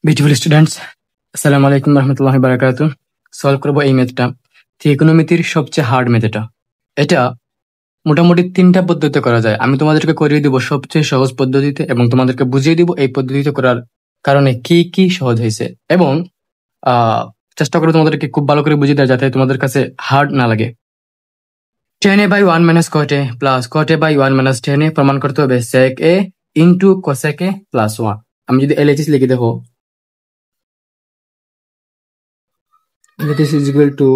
Beautiful students, আসসালামু আলাইকুম রহমতুল্লাহি বারাকাতুহু। সলভ করবো এই ম্যাথটা, ত্রিকোণমিতির সবচেয়ে হার্ড ম্যাথ এটা। এটা মোটামুটি 3টা পদ্ধতিতে করা যায়। আমি তোমাদেরকে করিয়ে দিব সবচেয়ে সহজ পদ্ধতিতে এবং তোমাদেরকে বুঝিয়ে দিব এই পদ্ধতিতে করার কারণে কি কি সহজ হয়েছে, এবং চেষ্টা করো তোমাদেরকে খুব ভালো করে বুঝিয়ে দেয় যাতে তোমাদের কাছে হার্ড না লাগে। tan a by 1 minus cot a plus cot a by 1 minus tan a প্রমাণ করতে হবে sec a into cosec a plus 1। আমি যদি LHS লিখে দেখো, this is equal to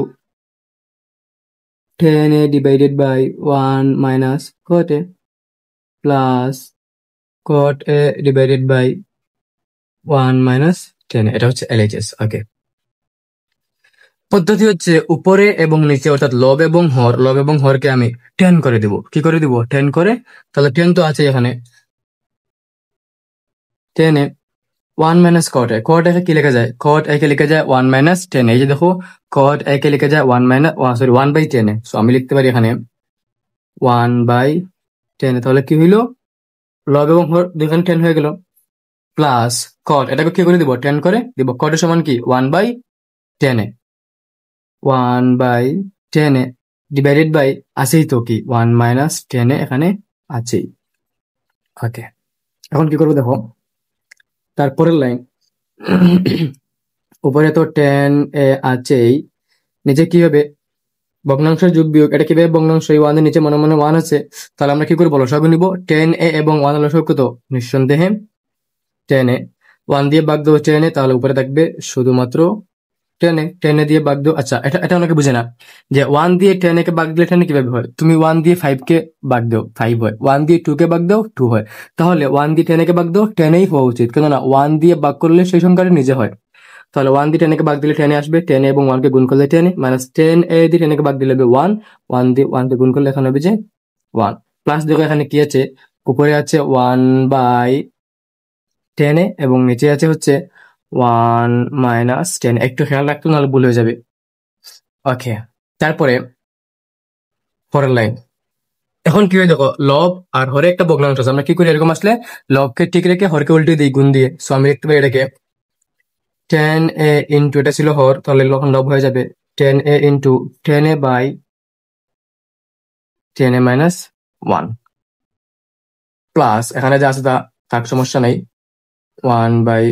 tan a divided by 1 minus cot a plus cot a divided by 1 minus tan a। এটা হচ্ছে LHS। ওকে, পদ্ধতি হচ্ছে উপরে এবং নিচে অর্থাৎ লব এবং হরকে আমি 10 করে দিব। কি করে দিব? 10 করে। তাহলে 10 তো আছে এখানে, 10 a 1 minus cot a, cot a কে কি লেখা যায়? cot a কে লেখা যায় 1 minus tan a। এই যে দেখো, cot a কে লেখা যায় 1 minus 1 by tan a। So আমি লিখতে পারি এখানে 1 by 10। তাহলে কি হইলো? লব এবং হর দুইখানে 10 হয়ে গেল, প্লাস কট, এটাকে কি করে দিব? 10 করে দিব। কট এর সমান কি? 1 by 10 a, 1 by 10 a divided by আছেই তো কি 1 মাইনাস 10 এ এখানে আছেই। ওকে, এখন কি করবো দেখো, তারপরের লাইন উপরে তো 10 এ আছেই, নিচে কি হবে? ভগ্নাংশের যোগ বিয়োগ। এটা কিভাবে ভগ্নাংশ? এই 1 এর নিচে মনে মনে 1 আছে, তাহলে আমরা কি করবো? লসাগু নিব। 10 এ এবং 1 এর লসাগু কত? নিঃসন্দেহে 10 এ। 1 দিয়ে ভাগ দেবো 10 এ, তাহলে উপরে থাকবে শুধুমাত্র 10 এ। 10 এ দিয়ে ভাগ দেবো। আচ্ছা, এটা এটা অনেকে বুঝে না যে 1 দিয়ে 10 কে ভাগ দিলে 10 কিভাবে হয়। তুমি 1 দিয়ে 5 কে ভাগ দাও, 5 হয়। 1 দিয়ে 2 কে ভাগ দাও, 2 হয়। তাহলে 1 দিয়ে 10 কে ভাগ দাও, 10 এই হওয়া উচিত, কেননা 1 দিয়ে ভাগ করলে সেই সংখ্যাটা নিজে হয়। তাহলে 1 দিয়ে 10 কে ভাগ দিলে 10 আসবে, 10 এবং 1 কে গুণ করলে 10 মাইনাস 10 এ দিয়ে 10 কে ভাগ দিলে হবে 1, 1 দিয়ে 1 কে গুণ করলে এখানে হবে যে 1। প্লাস দেখো এখানে কি আছে, উপরে আছে 1 বাই 10 এবং নিচে আছে হচ্ছে 1 মাইনাস 10। একটু খেয়াল রাখতে, নাহলে ভুল হয়ে যাবে। ওকে, তারপরে পরের লাইন। এখন কি হয় দেখো, লব আর হরে একটা ভগ্নাংশ আছে। আমরা কি করি? এরকম আসলে লবকে ঠিক রেখে হরকে উল্টে দিই গুণ দিয়ে। সো আমি লিখতে পারি এটাকে 10 a ইন্টু, এটা ছিল হর, তাহলে তখন লব হয়ে যাবে 10 a into 10 a by 10 a minus 1 plus এখানে যা আছে তা থাক, সমস্যা নাই, 1 by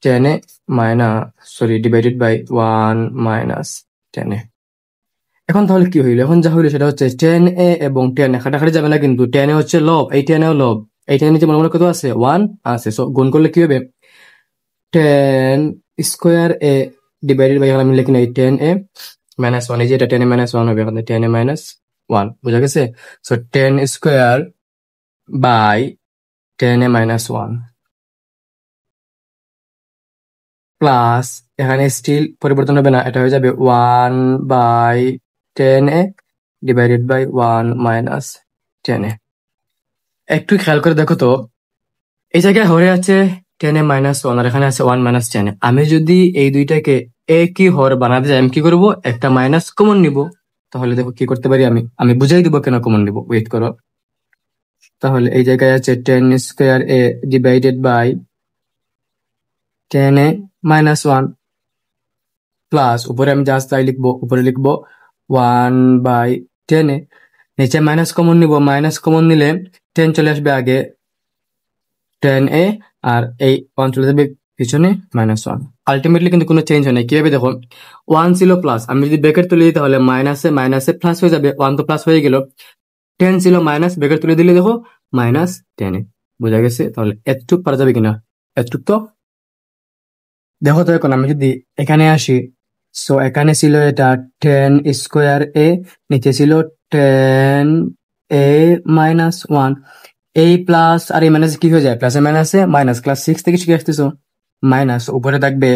10 a divided by 1 minus 10 a। এখন তাহলে কি হইলো? এখন যা হইলো সেটা হচ্ছে 10 a এবং 10 কাটাকাটি যাবে না, কিন্তু 10 a হচ্ছে লব, এই 10 এও লব, এই 10 নিচে মনে মনে কত আছে? 1 আছে। সো গুণ করলে কি হবে? 10 স্কোয়ার a ডিভাইডেড বাই, আমি লিখি নাই 10 a মাইনাস 1। এই যে এটা 10 a মাইনাস 1 হবে, এখানে 10 a মাইনাস 1, বুঝা গেছে? So 10 square by 10 a minus 1 plus এখানে স্টিল পরিবর্তন হবে না, এটা হয়ে যাবে 1 by 10 a divided by 1 minus 10 a। একটু খেয়াল করে দেখো তো, এই জায়গায় হরে আছে 10 a মাইনাস 1 আর এখানে আছে 1 মাইনাস 10 a। আমি যদি এই দুইটাকে একই হর বানাতে যাই, আমি কি করবো? একটা মাইনাস কমন নিব। তাহলে দেখো কি করতে পারি, আমি আমি বুঝাই দিব কেন কমন নিব, ওয়েট করো। তাহলে এই জায়গায় আছে 10 square a divided by 10 a minus 1 plus উপরে আমি জাস্ট তাই লিখবো, উপরে লিখবো 1 বাই 10 a। নিচে মাইনাস কমন নিব, মাইনাস কমন নিলে 10 চলে আসবে আগে 10 a, আর এই 1 চলে যাবে পিছনে মাইনাস 1। আলটিমেটলি কিন্তু কোনো চেঞ্জ হয় না। কিভাবে দেখো, 1 ছিল প্লাস, আমি যদি ব্র্যাকেট তুলে দিই তাহলে মাইনাসে মাইনাসে প্লাস হয়ে যাবে, 1 তো প্লাস হয়ে গেল। 10 ছিল মাইনাস, ব্র্যাকেট তুলে দিলে দেখো মাইনাস 10 a। বোঝা গেছে? তাহলে এতটুক পারা যাবে কিনা? এতটুক তো দেখো। তো এখন আমি যদি এখানে আসি, সো এখানে ছিল এটা 10 স্কোয়ার a, নিচে ছিল 10 a মাইনাস 1। এই প্লাস আর এই মাইনাস কি হয়ে যায়? প্লাসে মাইনাসে মাইনাস। ক্লাস 6 থেকে শিখে আসতেছো। মাইনাস উপরে থাকবে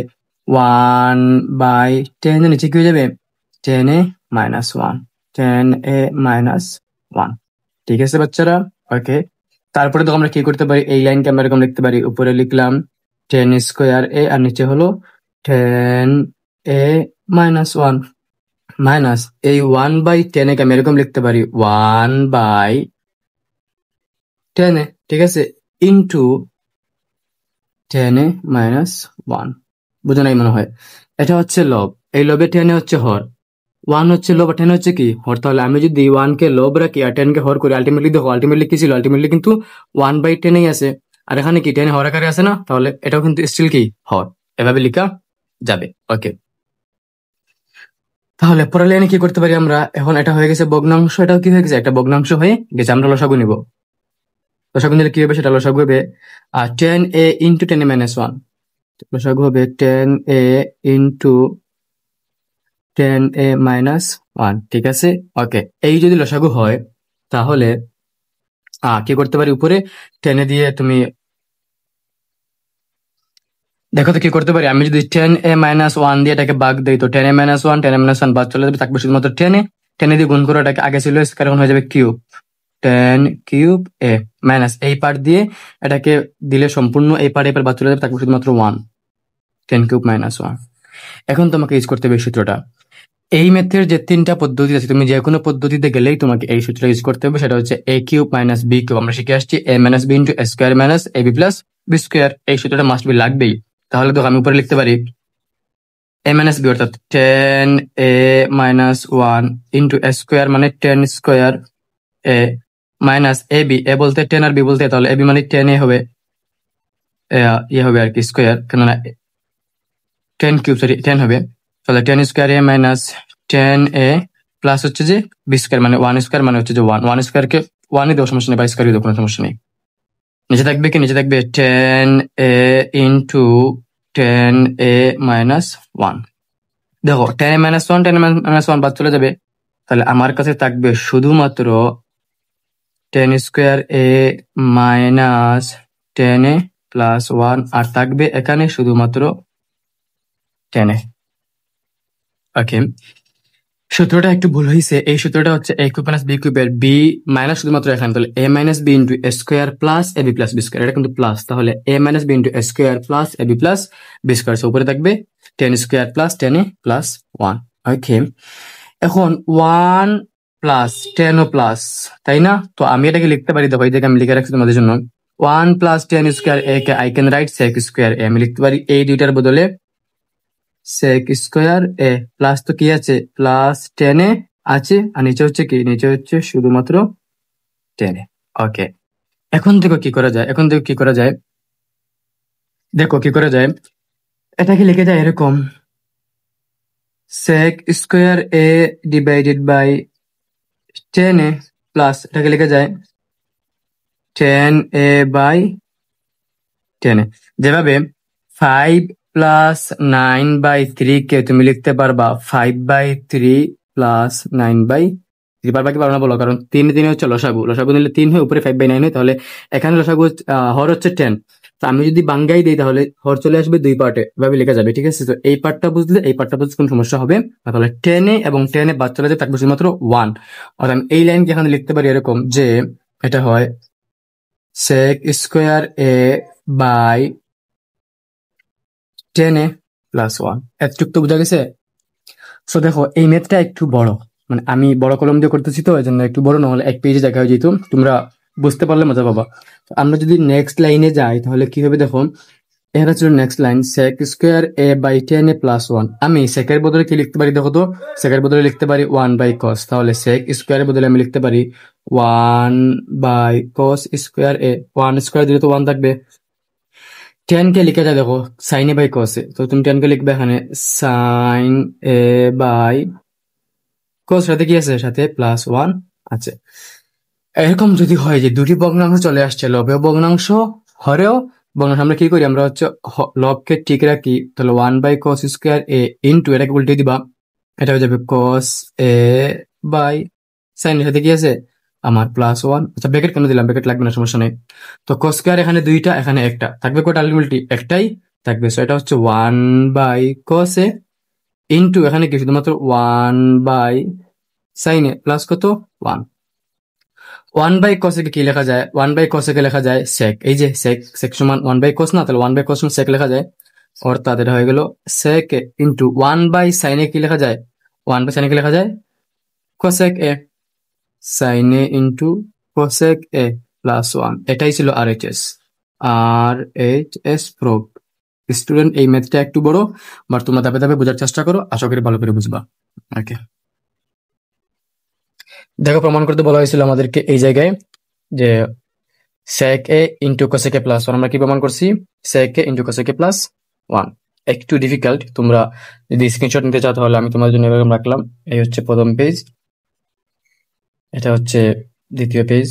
1 বাই 10, নিচে কি হয়ে যাবে? 10 a মাইনাস 1, 10 a মাইনাস 1। ঠিক আছে বাচ্চারা? ওকে, তারপরে তো আমরা কি করতে পারি, এই লাইনকে আমরা এরকম লিখতে পারি, উপরে লিখলাম 10 স্কোয়ার a আর নিচে হলো 10 a মাইনাস 1 মাইনাস এই 1 বাই 10 কে আমি এরকম লিখতে পারি 1 বাই 10 a, ঠিক আছে, ইন্টু 10 a মাইনাস 1। বুঝো নাই মনে হয়। এটা হচ্ছে লব, এই লবে 10 হচ্ছে হর, 1 হচ্ছে লব আর 10 হচ্ছে কি হর। তাহলে আমি যদি 1 কে লব রাখি আর 10 কে হর করি, আলটিমেটলি দেখো আলটিমেটলি কি ছিল, আলটিমেটলি কিন্তু 1/10 আছে। আর এখানে কি 10 হর আকারে আছে না, তাহলে এটাও কিন্তু স্টিল কি হর, এভাবে লেখা যাবে। ওকে, তাহলে পরের লাইনে কি করতে পারি আমরা, এখন এটা হয়ে গেছে ভগ্নাংশ, এটাও কি হয়ে গেছে একটা ভগ্নাংশ হয়ে গেছে। আমরা লসাগু নিব, লসাগু নিলে কি হবে, সেটা লসাগু হবে 10a ইন্টু 10a-1, লসাগু হবে 10a ইন্টু 10a-1, ঠিক আছে। ওকে, এই যদি লসাগু হয় তাহলে কি করতে পারি, উপরে 10 দিয়ে তুমি দেখো তো কি করতে পারি। আমি যদি 10a-1 দিয়ে এটাকে ভাগ দিই, তো 10a-1 10a-1 বাদ চলে যাবে, থাকবে শুধুমাত্র 10 দিয়ে গুণ করে এটাকে, আগে ছিল স্কয়ার এখন হয়ে যাবে কিউব, 10 কিউব a মাইনাস এই পার্ট দিয়ে এটাকে দিলে সম্পূর্ণ এই পার্ট বাদ চলে যাবে, থাকবে শুধুমাত্র 1, 10³ - 1। এখন তোমাকে ইউজ করতে হবে এই সূত্রটা। এই মেথের যে 3টা পদ্ধতি আছে, তুমি যে কোনো পদ্ধতিতে গেলেই তোমাকে এই সূত্র ইউজ করতে হবে, সেটা হচ্ছে a³ - b³। আমরা শিখে আসছি a - b into a square minus ab plus b square, এই সূত্রটা মাস্ট বি লাগবেই। তাহলে দেখো আমি উপরে লিখতে পারি a - b অর্থাৎ 10a-1 ইন্টু a স্কোয়ার মানে 10 square a minus ab, a বলতে 10 আর b বলতে, তাহলে ab মানে 10a হবে, ইয়ে হবে আর কি স্কোয়ার, কেননা 10³ সরি 10 হবে। তাহলে 10 square a minus 10a plus হচ্ছে যে বি স্কোয়ার মানে 1 স্কোয়ার মানে হচ্ছে যে 1 স্কোয়ারকে 1 দেওয়ার সমস্যা নেই, বা স্কোয়ারই দেওয়ার কোনো সমস্যা নেই। নিচে থাকবে কি, নিচে থাকবে 10a ইন্টু 10a-1। দেখো 10a-1 10a-1 বাদ চলে যাবে, তাহলে আমার কাছে থাকবে শুধুমাত্র 10 square a minus 10a plus 1, আর থাকবে এখানে শুধুমাত্র 10a। ওকে, সূত্রটা একটু ভুল হয়েছে, এই সূত্রটা হচ্ছে a³ - b³ b মাইনাস শুধুমাত্র এখানে, তাহলে a - b into a square plus ab plus b square, এটা কিন্তু প্লাস, তাহলে a - b into a square plus ab plus b square, উপরে থাকবে 10 স্কোয়ার প্লাস 10a প্লাস 1। ওকে, এখন 1 প্লাস 10 ও প্লাস, তাই না? তো আমি এটাকে লিখতে পারি, দেখো এই জায়গায় আমি লিখে রাখছি তোমাদের জন্য, 1 plus 10 square a K I can write sec square a, আমি লিখতে পারি এই দুইটার বদলে sec স্কোয়ার a, প্লাস তো কি আছে প্লাস 10a আছে, আর নিচে হচ্ছে কি, নিচে হচ্ছে শুধুমাত্র 10a। ওকে, এখন দেখো কি করা যায়, এখন দেখো কি করা যায়, দেখো কি করা যায়, এটাকে লিখে যায় এরকম sec square a divided by 10a plus এটাকে লিখে যায় 10a বাই 10a। যেভাবে 5 প্লাস 9/3 কে তুমি লিখতে পারবা 5/3 প্লাস 9/3, পারবা কি পারবা না বলো, কারণ 3 হচ্ছে লসাগু, লসাগু নিলে 3 হয়, উপরে 5/9 হয়, তাহলে এখানে লসাগু হর হচ্ছে 10। তো আমি যদি বাঙ্গাই দিই তাহলে হর চলে আসবে দুই পার্টে, এভাবে লেখা যাবে, ঠিক আছে। তো এই পার্টটা বুঝলে এই পার্টটা বুঝতে কোনো সমস্যা হবে না। তাহলে 10a এবং 10a বাদ চলে যায়, থাকবে শুধুমাত্র 1। আর আমি এই লাইনকে এখানে লিখতে পারি এরকম যে এটা হয় sec square a by 10a plus 1। এতটুক তো বোঝা গেছে। সো দেখো এই ম্যাথটা একটু বড়, মানে আমি বড় কলম দিয়ে করতেছি তো এই জন্য একটু বড়, না হলে এক পেজে দেখা হয়ে যেত, তোমরা বুঝতে পারলে মজা পাবা। তো আমরা যদি নেক্সট লাইনে যাই তাহলে কি হবে, দেখো এটা ছিল next line sec square a by 10a plus 1। আমি সেকের বদলে কি লিখতে পারি, দেখো তো সেকের বদলে লিখতে পারি 1/cos, তাহলে sec স্কোয়ারের বদলে আমি লিখতে পারি 1/cos স্কোয়ার a, 1 স্কোয়ার দিলে তো 1 থাকবে। 10 কে লিখে যায় দেখো সাইন এ বাই কসে, তো তুমি 10 কে লিখবে এখানে সাইন এ বাই কস, সাথে কি আছে, সাথে প্লাস 1 আছে। এরকম যদি হয় যে দুটি ভগ্নাংশ চলে আসছে, লবেও ভগ্নাংশ হরেও ভগ্নাংশ, আমরা কি করি, আমরা হচ্ছে লবকে ঠিক রাখি, তাহলে 1/cos স্কোয়ার এ ইন্টু এটাকে উল্টে দিবা, এটা হয়ে যাবে cos এ বাই সাইন এর সাথে কি আছে আমার প্লাস 1। আচ্ছা ব্র্যাকেট কেন দিলাম, ব্র্যাকেট লাগবে না, সমস্যা নেই। তো cos স্কোয়ার এখানে দুইটা, এখানে একটা থাকবে, কোটা আলটিমেটলি একটাই থাকবে। সো এটা হচ্ছে 1/cos এ ইন্টু এখানে কি শুধুমাত্র 1/sin এ প্লাস কত 1। 1/cos একে কি লেখা যায়, 1/cos একে লেখা যায় sec, এই যে sec, sec সমান 1/cos না, তাহলে 1/cos সমান sec লেখা যায়, অর্থাৎ এটা হয়ে গেল sec এ ইন্টু 1/sin এ কি লেখা যায়, 1/sin এ কি লেখা যায় cosec এ, sin এ ইন্টু cosec এ প্লাস 1। এটাই ছিল RHS, RHS প্রুফ। স্টুডেন্ট এই ম্যাথটা একটু বড়, বাট তোমরা ধাপে ধাপে বোঝার চেষ্টা করো, আশা করি ভালো করে বুঝবা। ওকে, দেখো প্রমাণ করতে বলা হয়েছিল আমাদেরকে এই জায়গায় যে sec a into cosec a plus 1, আমরা কি প্রমাণ করছি? sec a into cosec a plus 1। একটু ডিফিকাল্ট, তোমরা যদি স্ক্রিনশট নিতে চাও তাহলে আমি তোমাদের জন্য এরকম রাখলাম। এই হচ্ছে প্রথম পেজ, এটা হচ্ছে দ্বিতীয় পেজ,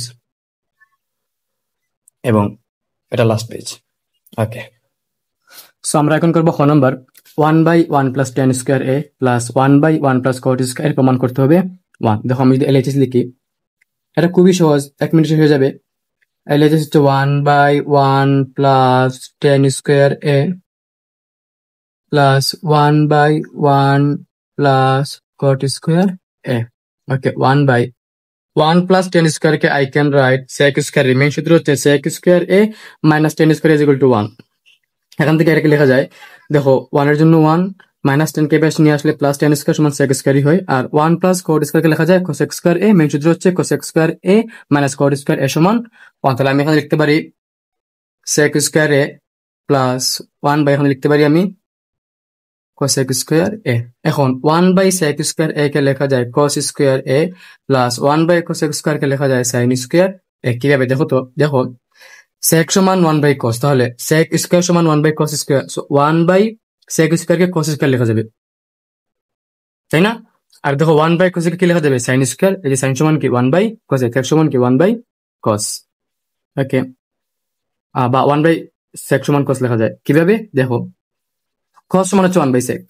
এবং এটা লাস্ট পেজ। ওকে, সো আমরা এখন করবো খ number, 1/1 plus tan square a plus 1/1 plus cot square প্রমাণ করতে হবে 1। দেখো আমি যদি LHS লিখি, এটা খুবই সহজ, 1 মিনিটে হয়ে যাবে। LHS হচ্ছে 1/1 plus tan square a plus 1/1 plus cot square a। Okay, 1/1 plus tan স্কোয়ারকে I can write sec square, main সূত্র হচ্ছে sec square a minus tan square is equal to 1। এখান থেকে এটাকে লেখা যায়, দেখো 1 এর জন্য 1, মাইনাস 10 কে পাশে নিয়ে আসলে প্লাস tan স্কোয়ার সমান sec স্কোয়ারই হয়, আর 1 প্লাস cot স্কোয়ারকে লেখা যায় cosec স্কোয়ার a, মেইন সূত্র হচ্ছে cosec square a minus cot square a সমান 1। তাহলে আমি এখানে লিখতে পারি sec স্কোয়ার a প্লাস 1/, এখানে লিখতে পারি আমি cosec স্কোয়ার a। এখন 1/sec স্কোয়ার a কে লেখা যায় cos square a plus 1/cosec square কে লেখা যায় sin স্কোয়ার a। কিভাবে দেখো তো, দেখো sec সমান 1/cos, তাহলে sec স্কোয়ার সমান 1/cos square, so 1/sec square কে cos স্কোয়ার লেখা যাবে, তাই না? আর দেখো 1/cosec কি লেখা যাবে sin স্কোয়ার, এই যে sin সমান কি 1/cosec, sec সমান কি 1/cos। ওকে, বা 1/sec সমান cos লেখা যায় কিভাবে, দেখো cos সমান হচ্ছে 1/sec,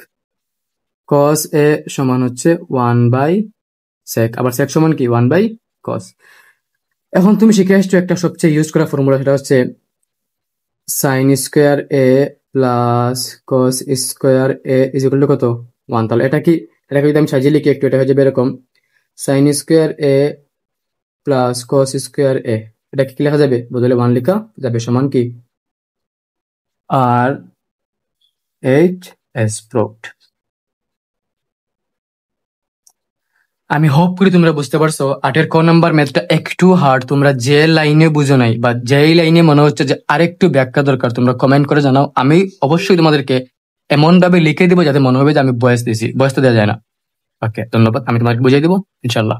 cos a সমান হচ্ছে 1/sec, আবার sec সমান কি 1/cos। এখন তুমি শিখে আসছো একটা সবচেয়ে ইউজ করা ফর্মুলা, সেটা হচ্ছে sin square a plus cos square a is equal two কত 1। তাহলে এটাকে যদি আমি সাজিয়ে লিখি একটু, এটা হয়ে যাবে এরকম sin square a plus cos square a, এটাকে কি লেখা যাবে, বদলে 1 লেখা যাবে, সমান কি আর এইচ এস প্রুভড। আমি হোপ করি তোমরা বুঝতে পারছো। 8 ক নাম্বার ম্যাথটা একটু হার্ড, তোমরা যে লাইনে বুঝো নাই বা যেই লাইনে মনে হচ্ছে যে আরেকটু ব্যাখ্যা দরকার, তোমরা কমেন্ট করে জানাও, আমি অবশ্যই তোমাদেরকে এমন ভাবে লিখে দিব যাতে মনে হবে যে আমি ভয়েস দিয়েছি, ভয়েস তো দেওয়া যায় না। ওকে, ধন্যবাদ, আমি তোমাকে বুঝিয়ে দিব ইনশাল্লাহ।